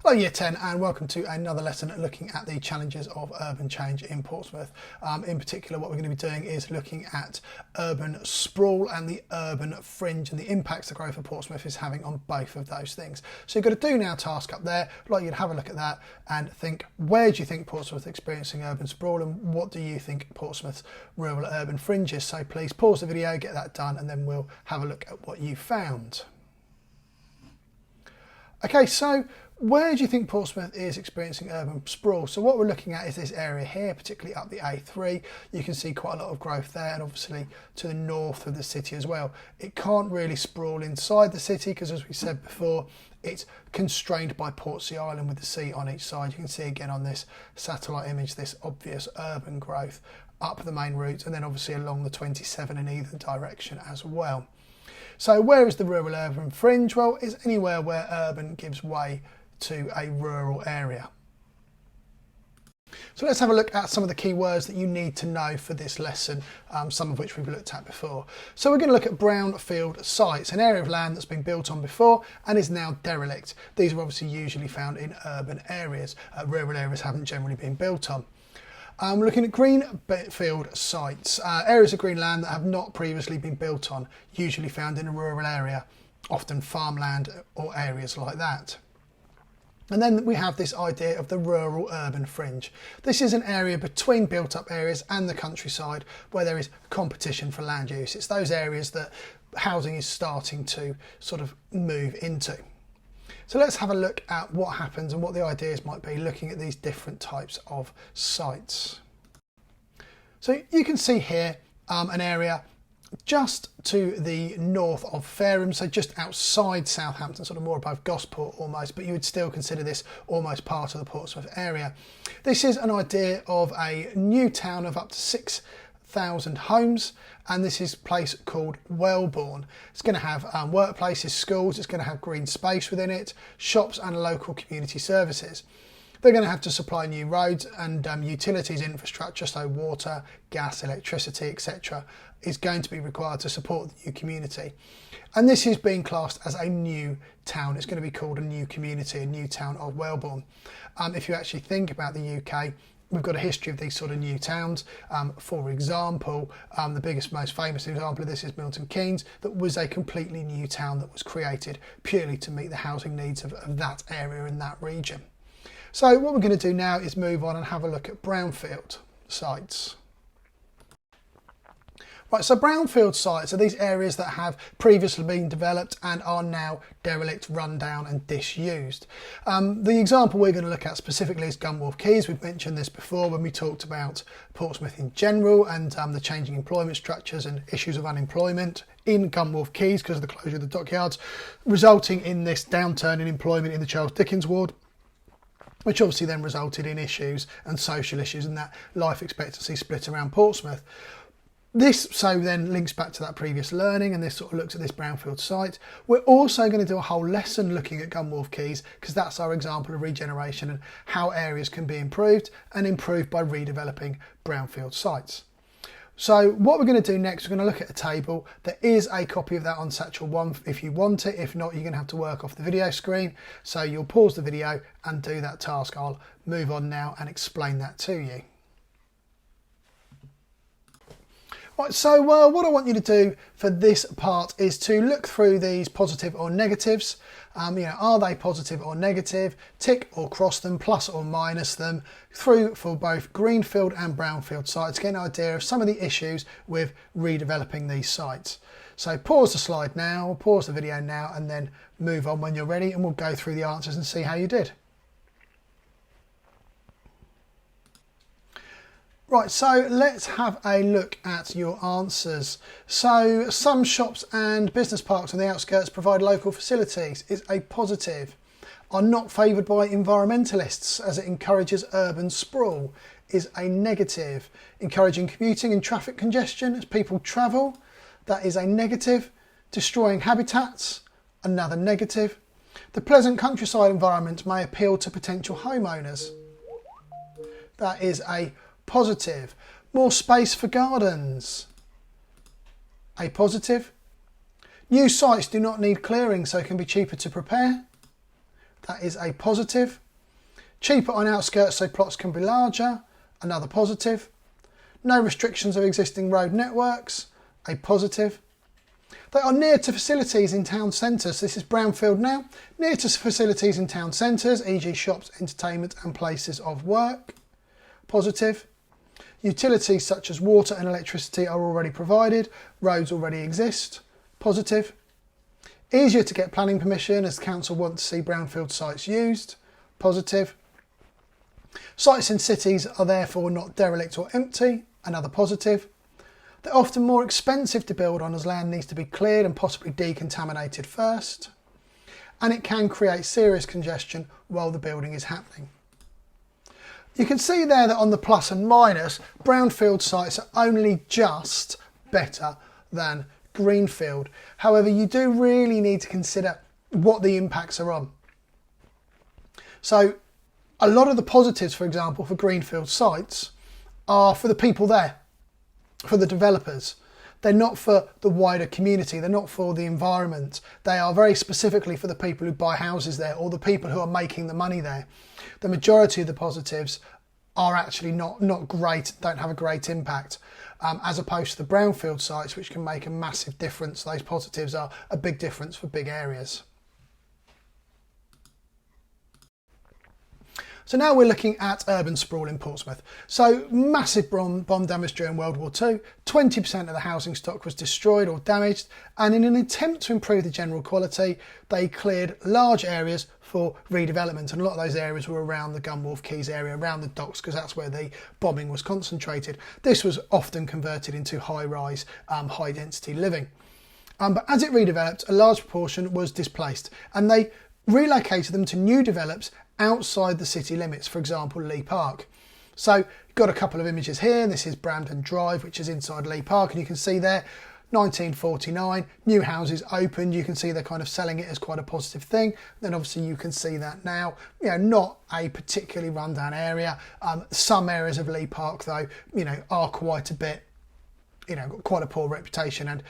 Hello Year 10 and welcome to another lesson looking at the challenges of urban change in Portsmouth. In particular, what we're going to be doing is looking at urban sprawl and the urban fringe and the impacts the growth of Portsmouth is having on both of those things. So you've got a do now task up there. I'd like you to have a look at that and think, where do you think Portsmouth is experiencing urban sprawl and what do you think Portsmouth's rural urban fringe is? So please pause the video, get that done, and then we'll have a look at what you found. Okay, so where do you think Portsmouth is experiencing urban sprawl? So what we're looking at is this area here, particularly up the A3. You can see quite a lot of growth there and obviously to the north of the city as well. It can't really sprawl inside the city because, as we said before, it's constrained by Portsea Island with the sea on each side. You can see again on this satellite image this obvious urban growth up the main route and then obviously along the 27 in either direction as well. So where is the rural urban fringe? Well, it's anywhere where urban gives way to a rural area. So let's have a look at some of the key words that you need to know for this lesson, some of which we've looked at before. So we're going to look at brownfield sites, an area of land that's been built on before and is now derelict. These are obviously usually found in urban areas. Rural areas haven't generally been built on. We're looking at greenfield sites, areas of green land that have not previously been built on, usually found in a rural area, often farmland or areas like that. And then we have this idea of the rural urban fringe. This is an area between built up areas and the countryside where there is competition for land use. It's those areas that housing is starting to sort of move into. So let's have a look at what happens and what the ideas might be looking at these different types of sites. So you can see here an area just to the north of Fareham, so just outside Southampton, sort of more above Gosport almost, but you would still consider this almost part of the Portsmouth area. This is an idea of a new town of up to 6,000 homes, and this is a place called Wellbourne. It's going to have workplaces, schools, it's going to have green space within it, shops and local community services. They're going to have to supply new roads and utilities infrastructure, so water, gas, electricity, etc. is going to be required to support the new community. And this is being classed as a new town. It's going to be called a new community, a new town of Wellbourne. If you actually think about the UK, we've got a history of these sort of new towns. For example, the biggest, most famous example of this is Milton Keynes, that was a completely new town that was created purely to meet the housing needs of that area in that region. So what we're going to do now is move on and have a look at brownfield sites. Right, so brownfield sites are these areas that have previously been developed and are now derelict, run down and disused. The example we're going to look at specifically is Gunwharf Quays. We've mentioned this before when we talked about Portsmouth in general and the changing employment structures and issues of unemployment in Gunwharf Quays because of the closure of the dockyards, resulting in this downturn in employment in the Charles Dickens ward, which obviously then resulted in issues and social issues and that life expectancy split around Portsmouth. This so then links back to that previous learning, and this sort of looks at this brownfield site. We're also going to do a whole lesson looking at Gunwharf Quays because that's our example of regeneration and how areas can be improved and improved by redeveloping brownfield sites. So what we're going to do next, we're going to look at a table. There is a copy of that on Satchel 1 if you want it. If not, you're going to have to work off the video screen. So you'll pause the video and do that task. I'll move on now and explain that to you. Right, so what I want you to do for this part is to look through these positive or negatives. Are they positive or negative? Tick or cross them, plus or minus them, through for both greenfield and brownfield sites. Get an idea of some of the issues with redeveloping these sites. So pause the slide now, pause the video now, and then move on when you're ready, and we'll go through the answers and see how you did. Right, so let's have a look at your answers. So some shops and business parks on the outskirts provide local facilities is a positive. Are not favoured by environmentalists as it encourages urban sprawl is a negative. Encouraging commuting and traffic congestion as people travel, that is a negative. Destroying habitats, another negative. The pleasant countryside environment may appeal to potential homeowners. That is a positive. More space for gardens, a positive. New sites do not need clearing, so can be cheaper to prepare. that is a positive. Cheaper on outskirts so plots can be larger, another positive. No restrictions of existing road networks, a positive. They are near to facilities in town centres. This is Brownfield now. Near to facilities in town centres, e.g. shops, entertainment and places of work. Positive. Utilities such as water and electricity are already provided. Roads already exist. Positive. Easier to get planning permission as council want to see brownfield sites used. Positive. Sites in cities are therefore not derelict or empty. Another positive. They're often more expensive to build on as land needs to be cleared and possibly decontaminated first. And it can create serious congestion while the building is happening. You can see there that on the plus and minus, brownfield sites are only just better than greenfield. However, you do really need to consider what the impacts are on. So a lot of the positives, for example, for greenfield sites are for the people there, for the developers. They're not for the wider community. They're not for the environment. They are very specifically for the people who buy houses there or the people who are making the money there. The majority of the positives are actually not great, don't have a great impact, as opposed to the brownfield sites, which can make a massive difference. Those positives are a big difference for big areas. So now we're looking at urban sprawl in Portsmouth. So massive bomb damage during World War II, 20% of the housing stock was destroyed or damaged, and in an attempt to improve the general quality, they cleared large areas for redevelopment, and a lot of those areas were around the Gunwharf Quays area, around the docks, because that's where the bombing was concentrated. This was often converted into high-rise, high-density living. But as it redeveloped, a large proportion was displaced, and they relocated them to new develops outside the city limits, for example Leigh Park. So you've got a couple of images here. This is Brandon Drive, which is inside Leigh Park, and you can see there 1949, new houses opened. You can see they're kind of selling it as quite a positive thing. Then obviously you can see that now, not a particularly rundown area. Some areas of Leigh Park though, are quite a bit, got quite a poor reputation and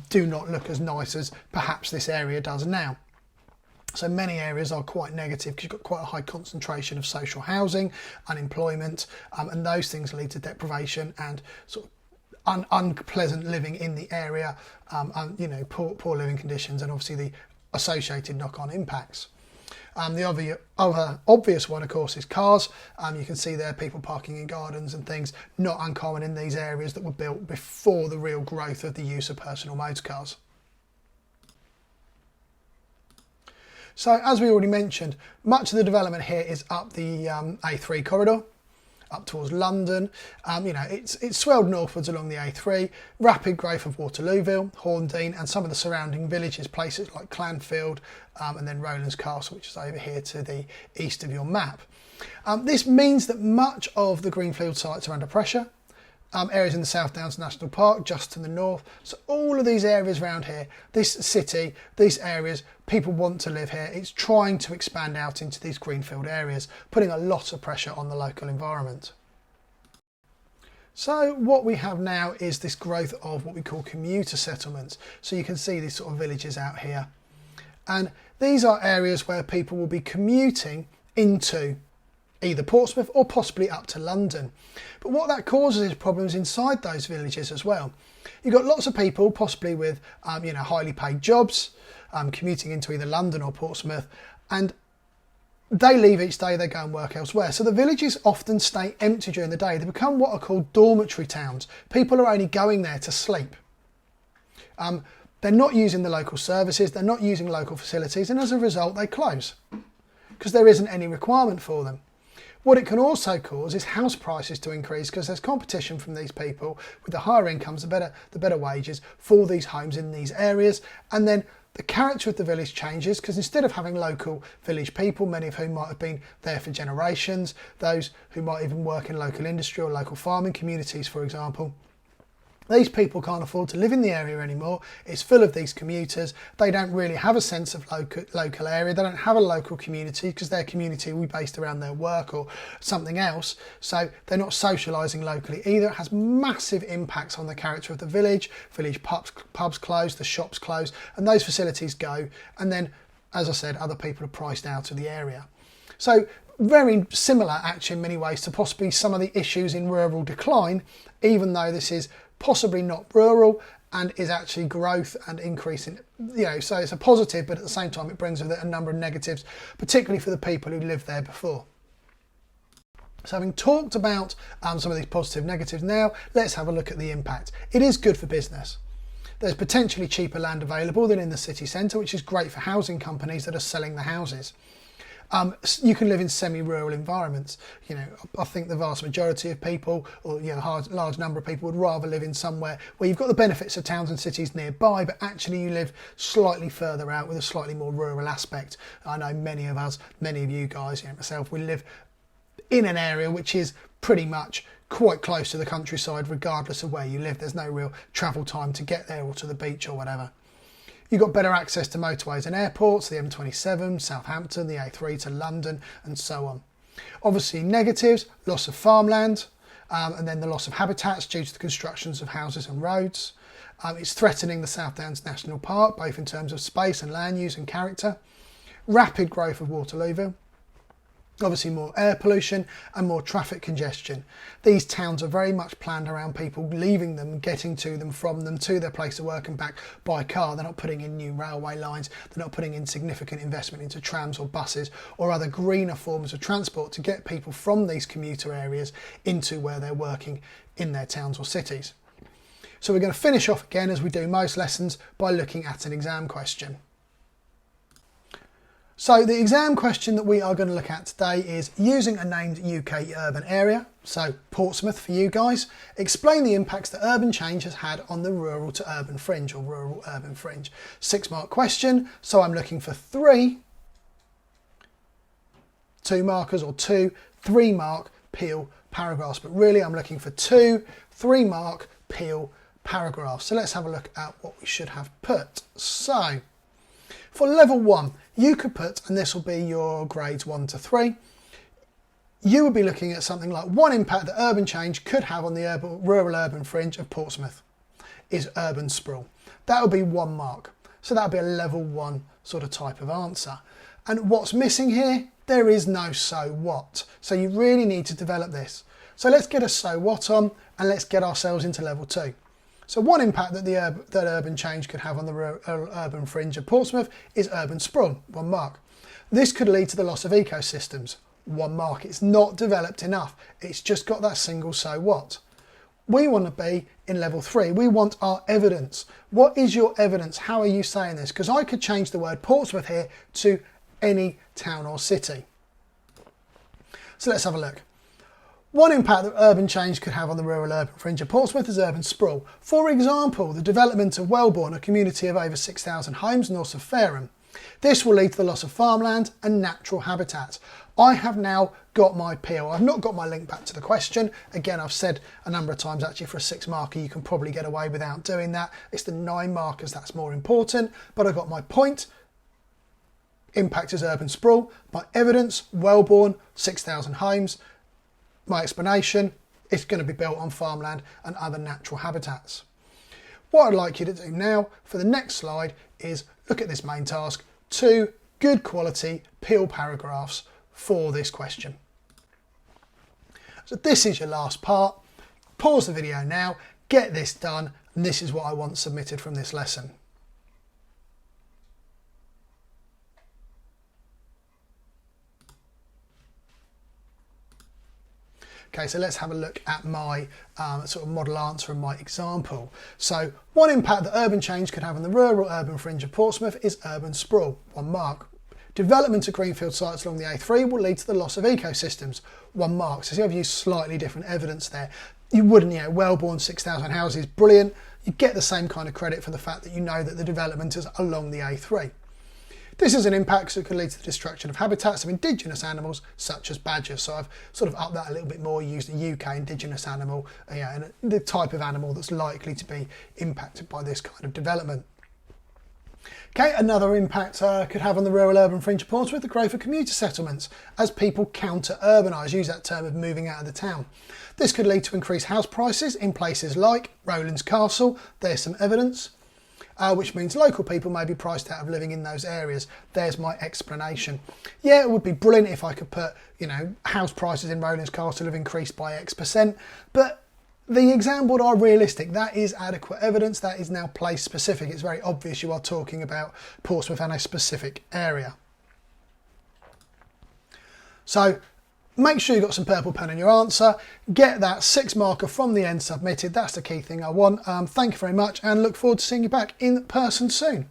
do not look as nice as perhaps this area does now. So many areas are quite negative because you've got quite a high concentration of social housing, unemployment, and those things lead to deprivation and sort of unpleasant living in the area, and poor living conditions, and obviously the associated knock-on impacts. The other obvious one, of course, is cars. You can see there people parking in gardens and things, not uncommon in these areas that were built before the real growth of the use of personal motor cars. So as we already mentioned, much of the development here is up the A3 corridor, up towards London. It's swelled northwards along the A3, rapid growth of Waterlooville, Horndean and some of the surrounding villages, places like Clanfield and then Rowlands Castle, which is over here to the east of your map. This means that much of the greenfield sites are under pressure. Areas in the South Downs National Park, just to the north. So all of these areas around here, this city, these areas, people want to live here. It's trying to expand out into these greenfield areas, putting a lot of pressure on the local environment. So what we have now is this growth of what we call commuter settlements. So you can see these sort of villages out here. And these are areas where people will be commuting into either Portsmouth or possibly up to London. But what that causes is problems inside those villages as well. You've got lots of people possibly with highly paid jobs, commuting into either London or Portsmouth, and they leave each day, they go and work elsewhere. So the villages often stay empty during the day. They become what are called dormitory towns. People are only going there to sleep. They're not using the local services, they're not using local facilities, and as a result they close because there isn't any requirement for them. What it can also cause is house prices to increase because there's competition from these people with the higher incomes, the better wages for these homes in these areas. And then the character of the village changes because instead of having local village people, many of whom might have been there for generations, those who might even work in local industry or local farming communities, for example, these people can't afford to live in the area anymore. It's full of these commuters. They don't really have a sense of local area. They don't have a local community because their community will be based around their work or something else. So they're not socialising locally either. It has massive impacts on the character of the village. Village pubs close, the shops close, and those facilities go. And then as I said, other people are priced out of the area. So very similar actually in many ways to possibly some of the issues in rural decline, even though this is possibly not rural and is actually growth and increasing, so it's a positive, but at the same time it brings with it a number of negatives, particularly for the people who lived there before. So having talked about some of these positive negatives now, let's have a look at the impact. It is good for business. There's potentially cheaper land available than in the city centre, which is great for housing companies that are selling the houses. You can live in semi-rural environments. I think the vast majority of people, or a large number of people, would rather live in somewhere where you've got the benefits of towns and cities nearby, but actually you live slightly further out with a slightly more rural aspect. I know many of us, many of you guys, myself, we live in an area which is pretty much quite close to the countryside, regardless of where you live. There's no real travel time to get there or to the beach or whatever. You've got better access to motorways and airports, the M27, Southampton, the A3 to London, and so on. Obviously negatives, loss of farmland, and then the loss of habitats due to the constructions of houses and roads. It's threatening the South Downs National Park, both in terms of space and land use and character. Rapid growth of Waterlooville. Obviously more air pollution and more traffic congestion. These towns are very much planned around people leaving them, getting to them, from them, to their place of work and back by car. They're not putting in new railway lines, they're not putting in significant investment into trams or buses or other greener forms of transport to get people from these commuter areas into where they're working in their towns or cities. So we're going to finish off again, as we do most lessons, by looking at an exam question. So the exam question that we are going to look at today is, using a named UK urban area, so Portsmouth for you guys, explain the impacts that urban change has had on the rural to urban fringe, or rural urban fringe. 6-mark question, so I'm looking for 3 2-markers or 2 3-mark peel paragraphs, but really I'm looking for 2 3-mark peel paragraphs. So let's have a look at what we should have put. So for level 1, you could put, and this will be your grades 1 to 3, you would be looking at something like, one impact that urban change could have on the rural urban fringe of Portsmouth is urban sprawl. That would be 1 mark. So that would be a level 1 sort of type of answer. And what's missing here? There is no so what. So you really need to develop this. So let's get a so what on, and let's get ourselves into level 2. So one impact that that urban change could have on the urban fringe of Portsmouth is urban sprawl, 1 mark. This could lead to the loss of ecosystems, 1 mark. It's not developed enough. It's just got that single so what. We want to be in level 3. We want our evidence. What is your evidence? How are you saying this? Because I could change the word Portsmouth here to any town or city. So let's have a look. One impact that urban change could have on the rural urban fringe of Portsmouth is urban sprawl. For example, the development of Wellbourne, a community of over 6,000 homes north of Fareham. This will lead to the loss of farmland and natural habitat. I have now got my PO. I've not got my link back to the question. Again, I've said a number of times actually for a 6-marker you can probably get away without doing that. It's the 9 markers that's more important, but I got my point. Impact is urban sprawl. My evidence, Wellbourne, 6,000 homes. My explanation, it's going to be built on farmland and other natural habitats. What I'd like you to do now for the next slide is look at this main task, 2 good quality peel paragraphs for this question. So this is your last part. Pause the video now, get this done, and this is what I want submitted from this lesson. Okay, so let's have a look at my sort of model answer and my example. So one impact that urban change could have on the rural urban fringe of Portsmouth is urban sprawl, 1 mark. Development of greenfield sites along the A3 will lead to the loss of ecosystems, 1 mark. So see, I've used slightly different evidence there. You wouldn't, Wellbourne, 6,000 houses, brilliant. You get the same kind of credit for the fact that you know that the development is along the A3. This is an impact that could lead to the destruction of habitats of indigenous animals such as badgers. So I've sort of upped that a little bit more, used a UK indigenous animal, and the type of animal that's likely to be impacted by this kind of development. Okay, another impact could have on the rural urban fringe of Portsmouth, the growth of commuter settlements as people counter-urbanise, use that term of moving out of the town. This could lead to increased house prices in places like Rowlands Castle, there's some evidence. which means local people may be priced out of living in those areas. There's my explanation. Yeah, it would be brilliant if I could put, you know, house prices in Rowlands Castle have increased by X%, but the examples are realistic. That is adequate evidence. That is now place specific. It's very obvious you are talking about Portsmouth and a specific area. So make sure you've got some purple pen in your answer. Get that 6 marker from the end submitted. That's the key thing I want. Thank you very much and look forward to seeing you back in person soon.